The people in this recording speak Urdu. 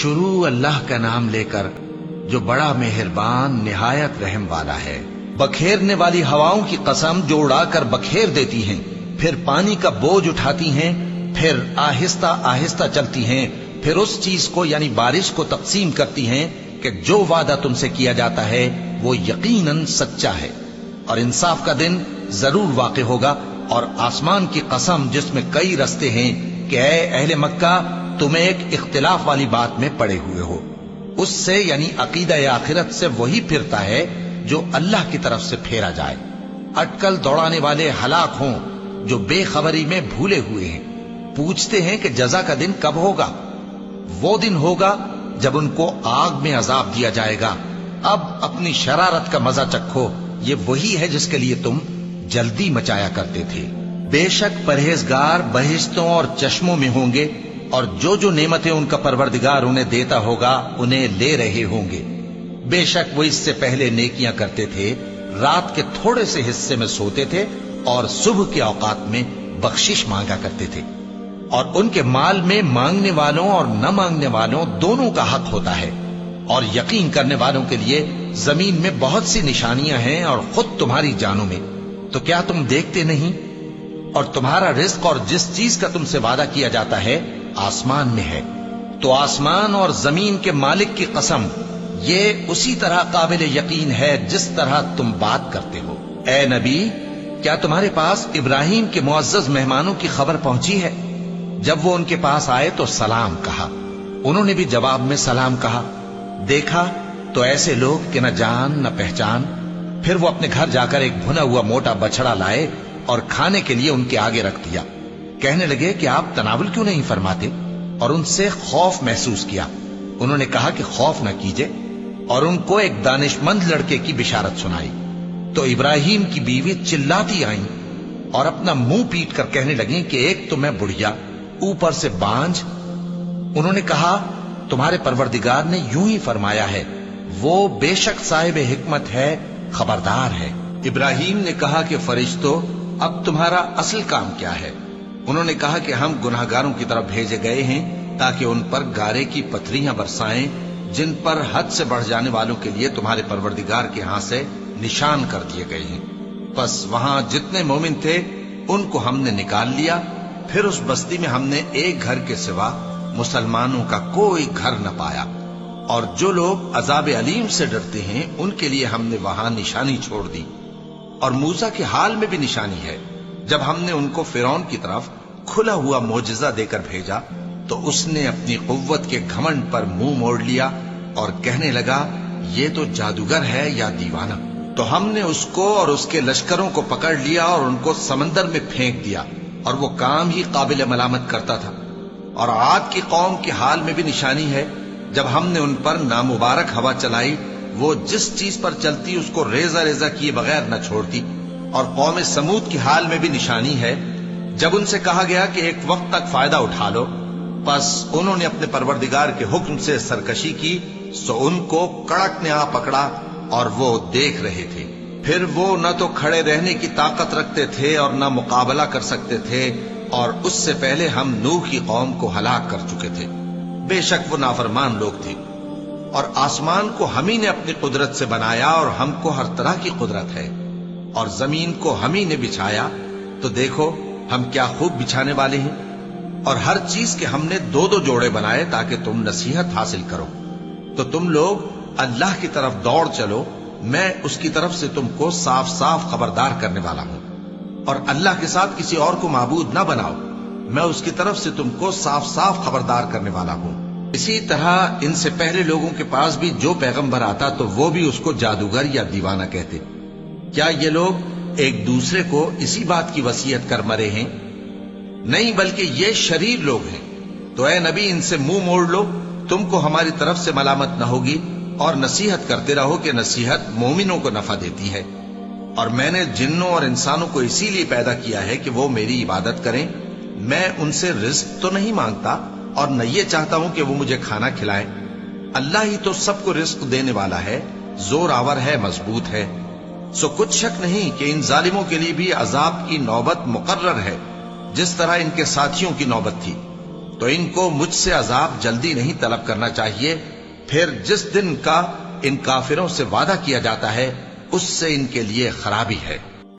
شروع اللہ کا نام لے کر جو بڑا مہربان نہایت رحم والا ہے۔ بکھیرنے والی ہواؤں کی قسم جو اڑا کر بکھیر دیتی ہیں، پھر پانی کا بوجھ اٹھاتی ہیں، پھر آہستہ آہستہ چلتی ہیں، پھر اس چیز کو یعنی بارش کو تقسیم کرتی ہیں کہ جو وعدہ تم سے کیا جاتا ہے وہ یقیناً سچا ہے، اور انصاف کا دن ضرور واقع ہوگا۔ اور آسمان کی قسم جس میں کئی رستے ہیں کہ اے اہل مکہ تم ایک اختلاف والی بات میں پڑے ہوئے ہو، اس سے یعنی عقیدہ آخرت سے وہی پھرتا ہے جو اللہ کی طرف سے پھیرا جائے۔ اٹکل دوڑانے والے ہلاک ہوں جو بے خبری میں بھولے ہوئے ہیں، پوچھتے ہیں کہ جزا کا دن کب ہوگا؟ وہ دن ہوگا جب ان کو آگ میں عذاب دیا جائے گا۔ اب اپنی شرارت کا مزہ چکھو، یہ وہی ہے جس کے لیے تم جلدی مچایا کرتے تھے۔ بے شک پرہیزگار بہشتوں اور چشموں میں ہوں گے، اور جو جو نعمتیں ان کا پروردگار انہیں دیتا ہوگا انہیں لے رہے ہوں گے۔ بے شک وہ اس سے پہلے نیکیاں کرتے تھے، رات کے تھوڑے سے حصے میں سوتے تھے اور صبح کے اوقات میں بخشش مانگا کرتے تھے، اور ان کے مال میں مانگنے والوں اور نہ مانگنے والوں دونوں کا حق ہوتا ہے۔ اور یقین کرنے والوں کے لیے زمین میں بہت سی نشانیاں ہیں اور خود تمہاری جانوں میں، تو کیا تم دیکھتے نہیں؟ اور تمہارا رزق اور جس چیز کا تم سے وعدہ کیا جاتا ہے آسمان میں ہے، تو آسمان اور زمین کے مالک کی قسم یہ اسی طرح قابل یقین ہے جس طرح تم بات کرتے ہو۔ اے نبی، کیا تمہارے پاس ابراہیم کے معزز مہمانوں کی خبر پہنچی ہے؟ جب وہ ان کے پاس آئے تو سلام کہا، انہوں نے بھی جواب میں سلام کہا۔ دیکھا تو ایسے لوگ کہ نہ جان نہ پہچان۔ پھر وہ اپنے گھر جا کر ایک بھنا ہوا موٹا بچڑا لائے اور کھانے کے لیے ان کے آگے رکھ دیا۔ کہنے لگے کہ آپ تناول کیوں نہیں فرماتے؟ اور ان سے خوف محسوس کیا۔ انہوں نے کہا کہ خوف نہ کیجے، اور ان کو ایک دانشمند لڑکے کی بشارت سنائی۔ تو ابراہیم کی بیوی چلاتی آئیں اور اپنا منہ پیٹ کر کہنے لگیں کہ ایک تو میں بڑھیا، اوپر سے بانجھ۔ انہوں نے کہا تمہارے پروردگار نے یوں ہی فرمایا ہے، وہ بے شک صاحب حکمت ہے، خبردار ہے۔ ابراہیم نے کہا کہ فرشتوں، اب تمہارا اصل کام کیا ہے؟ انہوں نے کہا کہ ہم گناہگاروں کی طرف بھیجے گئے ہیں تاکہ ان پر گارے کی پتھریاں برسائیں جن پر حد سے بڑھ جانے والوں کے لیے تمہارے پروردگار کے ہاں سے نشان کر دیے گئے ہیں۔ بس وہاں جتنے مومن تھے ان کو ہم نے نکال لیا، پھر اس بستی میں ہم نے ایک گھر کے سوا مسلمانوں کا کوئی گھر نہ پایا، اور جو لوگ عذاب علیم سے ڈرتے ہیں ان کے لیے ہم نے وہاں نشانی چھوڑ دی۔ اور موسیٰ کے حال میں بھی نشانی ہے، جب ہم نے ان کو فرعون کی طرف کھلا ہوا معجزہ دے کر بھیجا تو اس نے اپنی قوت کے گھمنڈ پر منہ موڑ لیا اور کہنے لگا یہ تو جادوگر ہے یا دیوانہ۔ تو ہم نے اس کو اور اس کے لشکروں کو پکڑ لیا اور ان کو سمندر میں پھینک دیا، اور وہ کام ہی قابل ملامت کرتا تھا۔ اور عاد کی قوم کے حال میں بھی نشانی ہے، جب ہم نے ان پر نامبارک ہوا چلائی، وہ جس چیز پر چلتی اس کو ریزہ ریزہ کیے بغیر نہ چھوڑتی۔ اور قوم سمود کی حال میں بھی نشانی ہے، جب ان سے کہا گیا کہ ایک وقت تک فائدہ اٹھا لو، پس انہوں نے اپنے پروردگار کے حکم سے سرکشی کی، سو ان کو کڑک نے آ پکڑا اور وہ دیکھ رہے تھے۔ پھر وہ نہ تو کھڑے رہنے کی طاقت رکھتے تھے اور نہ مقابلہ کر سکتے تھے، اور اس سے پہلے ہم نوح کی قوم کو ہلاک کر چکے تھے۔ بے شک وہ نافرمان لوگ تھے۔ اور آسمان کو ہم ہی نے اپنی قدرت سے بنایا، اور ہم کو ہر طرح کی قدرت ہے۔ اور زمین کو ہم ہی نے بچھایا، تو دیکھو ہم کیا خوب بچھانے والے ہیں۔ اور ہر چیز کے ہم نے دو دو جوڑے بنائے تاکہ تم نصیحت حاصل کرو۔ تو تم لوگ اللہ کی طرف دوڑ چلو، میں اس کی طرف سے تم کو صاف صاف خبردار کرنے والا ہوں۔ اور اللہ کے ساتھ کسی اور کو معبود نہ بناؤ، میں اس کی طرف سے تم کو صاف صاف خبردار کرنے والا ہوں۔ اسی طرح ان سے پہلے لوگوں کے پاس بھی جو پیغمبر آتا تو وہ بھی اس کو جادوگر یا دیوانہ کہتے۔ کیا یہ لوگ ایک دوسرے کو اسی بات کی وصیت کر مرے ہیں؟ نہیں، بلکہ یہ شریر لوگ ہیں۔ تو اے نبی ان سے منہ موڑ لو، تم کو ہماری طرف سے ملامت نہ ہوگی، اور نصیحت کرتے رہو کہ نصیحت مومنوں کو نفع دیتی ہے۔ اور میں نے جنوں اور انسانوں کو اسی لیے پیدا کیا ہے کہ وہ میری عبادت کریں۔ میں ان سے رزق تو نہیں مانگتا اور نہ یہ چاہتا ہوں کہ وہ مجھے کھانا کھلائیں۔ اللہ ہی تو سب کو رزق دینے والا ہے، زور آور ہے، مضبوط ہے۔ سو کچھ شک نہیں کہ ان ظالموں کے لیے بھی عذاب کی نوبت مقرر ہے، جس طرح ان کے ساتھیوں کی نوبت تھی۔ تو ان کو مجھ سے عذاب جلدی نہیں طلب کرنا چاہیے، پھر جس دن کا ان کافروں سے وعدہ کیا جاتا ہے اس سے ان کے لیے خرابی ہے۔